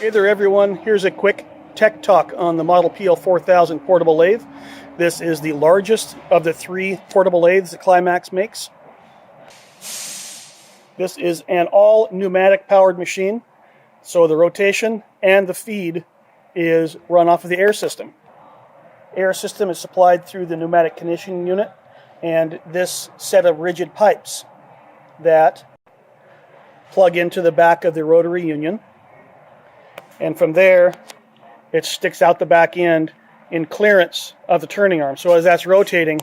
Hey there everyone, here's a quick tech talk on the Model PL4000 portable lathe. This is the largest of the 3 portable lathes that Climax makes. This is an all pneumatic powered machine, so the rotation and the feed is run off of the air system. Air system is supplied through the pneumatic conditioning unit and this set of rigid pipes that plug into the back of the rotary union. And from there, it sticks out the back end in clearance of the turning arm. So as that's rotating,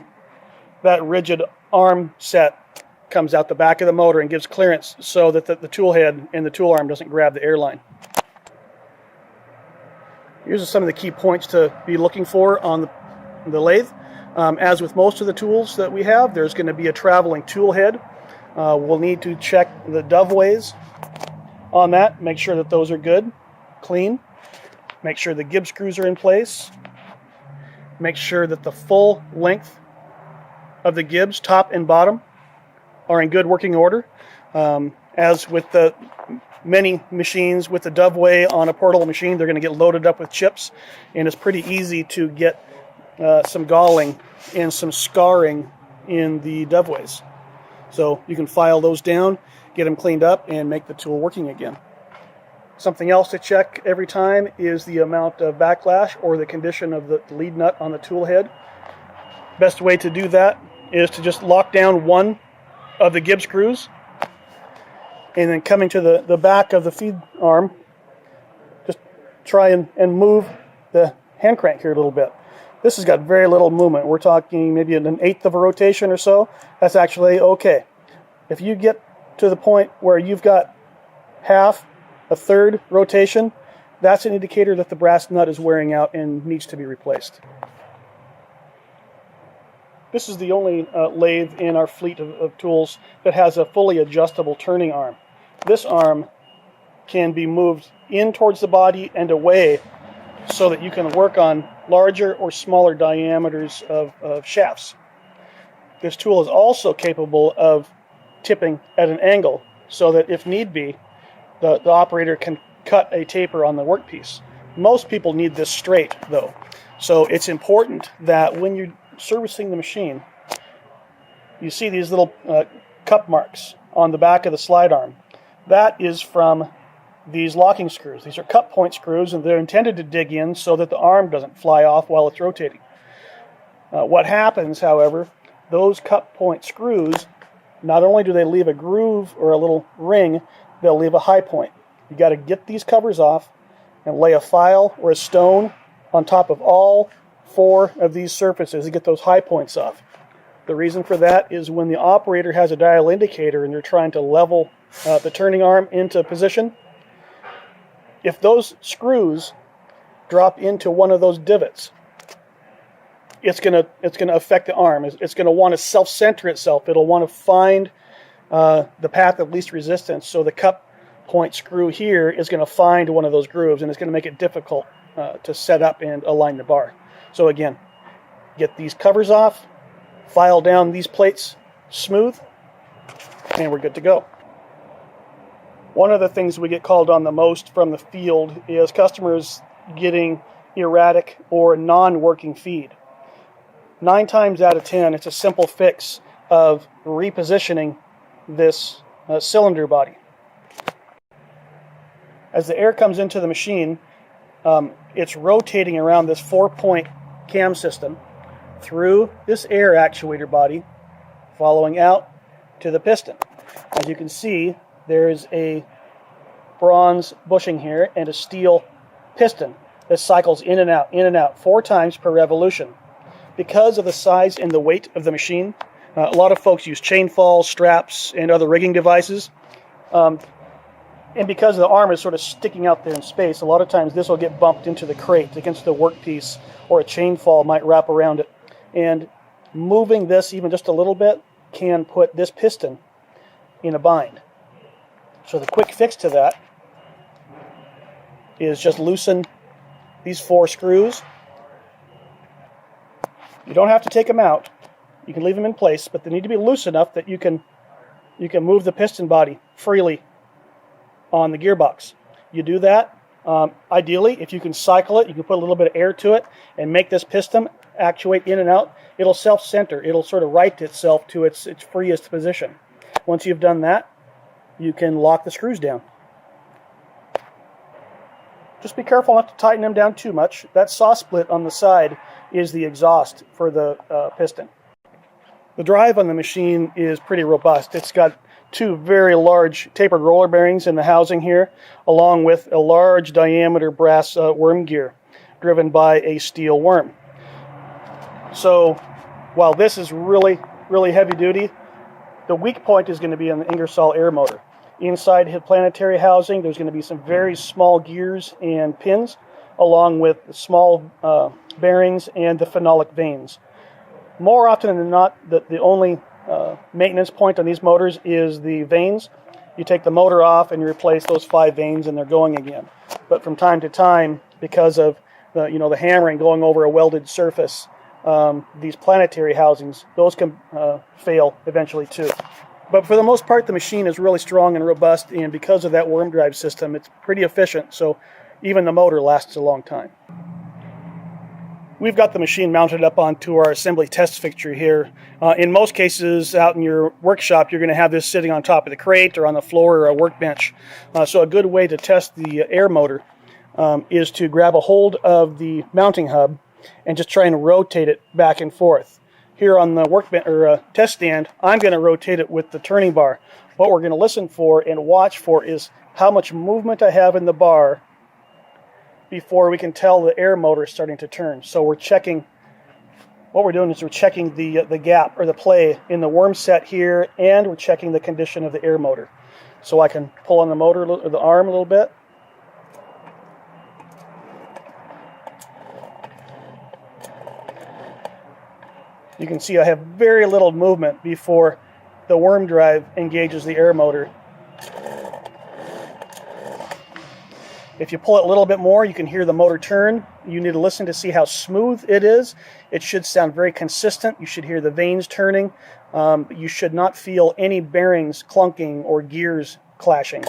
that rigid arm set comes out the back of the motor and gives clearance so that the tool head and the tool arm doesn't grab the air line. Here's some of the key points to be looking for on the lathe. As with most of the tools that we have, there's going to be a traveling tool head. We'll need to check the doveways on that, make sure that those are good. Clean. Make sure the gib screws are in place. Make sure that the full length of the gibs, top and bottom, are in good working order. As with the many machines with the doveway on a portable machine, they're going to get loaded up with chips, and it's pretty easy to get some galling and some scarring in the doveways. So you can file those down, get them cleaned up, and make the tool working again. Something else to check every time is the amount of backlash or the condition of the lead nut on the tool head. Best way to do that is to just lock down one of the gib screws and then coming to the back of the feed arm, just try and move the hand crank here a little bit. This has got very little movement. We're talking maybe an eighth of a rotation or so. That's actually okay. If you get to the point where you've got half, a third rotation, that's an indicator that the brass nut is wearing out and needs to be replaced. This is the only lathe in our fleet of tools that has a fully adjustable turning arm. This arm can be moved in towards the body and away so that you can work on larger or smaller diameters of shafts. This tool is also capable of tipping at an angle so that if need be, the operator can cut a taper on the workpiece. Most people need this straight, though. So it's important that when you're servicing the machine, you see these little cup marks on the back of the slide arm. That is from these locking screws. These are cup point screws, and they're intended to dig in so that the arm doesn't fly off while it's rotating. What happens, however, those cup point screws, not only do they leave a groove or a little ring, they'll leave a high point. You got to get these covers off and lay a file or a stone on top of all 4 of these surfaces to get those high points off. The reason for that is when the operator has a dial indicator and they're trying to level the turning arm into position, if those screws drop into one of those divots, it's going to affect the arm. It's going to want to self-center itself. It'll want to find the path of least resistance. So the cup point screw here is going to find one of those grooves, and it's going to make it difficult to set up and align the bar. So again, get these covers off, file down these plates smooth, and we're good to go. One of the things we get called on the most from the field is customers getting erratic or non-working feed. 9 times out of 10, it's a simple fix of repositioning this cylinder body. As the air comes into the machine, it's rotating around this 4-point cam system through this air actuator body, following out to the piston. As you can see, there's a bronze bushing here and a steel piston that cycles in and out 4 times per revolution. Because of the size and the weight of the machine, a lot of folks use chain falls, straps, and other rigging devices. And because the arm is sort of sticking out there in space, a lot of times this will get bumped into the crate against the workpiece, or a chain fall might wrap around it. And moving this even just a little bit can put this piston in a bind. So the quick fix to that is just loosen these 4 screws. You don't have to take them out. You can leave them in place, but they need to be loose enough that you can move the piston body freely on the gearbox. You do that, Ideally, if you can cycle it, you can put a little bit of air to it and make this piston actuate in and out. It'll self-center. It'll sort of right itself to its freest position. Once you've done that, you can lock the screws down. Just be careful not to tighten them down too much. That saw split on the side is the exhaust for the piston. The drive on the machine is pretty robust. It's got two very large tapered roller bearings in the housing here, along with a large diameter brass worm gear driven by a steel worm. So while this is really heavy duty, the weak point is going to be on the Ingersoll air motor. Inside his planetary housing, there's going to be some very small gears and pins, along with small bearings and the phenolic vanes. More often than not, the only maintenance point on these motors is the vanes. You take the motor off and you replace those 5 vanes and they're going again. But from time to time, because of the hammering going over a welded surface, these planetary housings, those can fail eventually too. But for the most part, the machine is really strong and robust, and because of that worm drive system, it's pretty efficient, so even the motor lasts a long time. We've got the machine mounted up onto our assembly test fixture here. In most cases, out in your workshop, you're going to have this sitting on top of the crate or on the floor or a workbench. So a good way to test the air motor is to grab a hold of the mounting hub and just try and rotate it back and forth. Here on the workbench or test stand, I'm going to rotate it with the turning bar. What we're going to listen for and watch for is how much movement I have in the bar before we can tell the air motor is starting to turn. So we're checking, what we're doing is we're checking the gap or the play in the worm set here, and we're checking the condition of the air motor. So I can pull on the motor or the arm a little bit. You can see I have very little movement before the worm drive engages the air motor. If you pull it a little bit more, you can hear the motor turn. You need to listen to see how smooth it is. It should sound very consistent. You should hear the vanes turning. You should not feel any bearings clunking or gears clashing.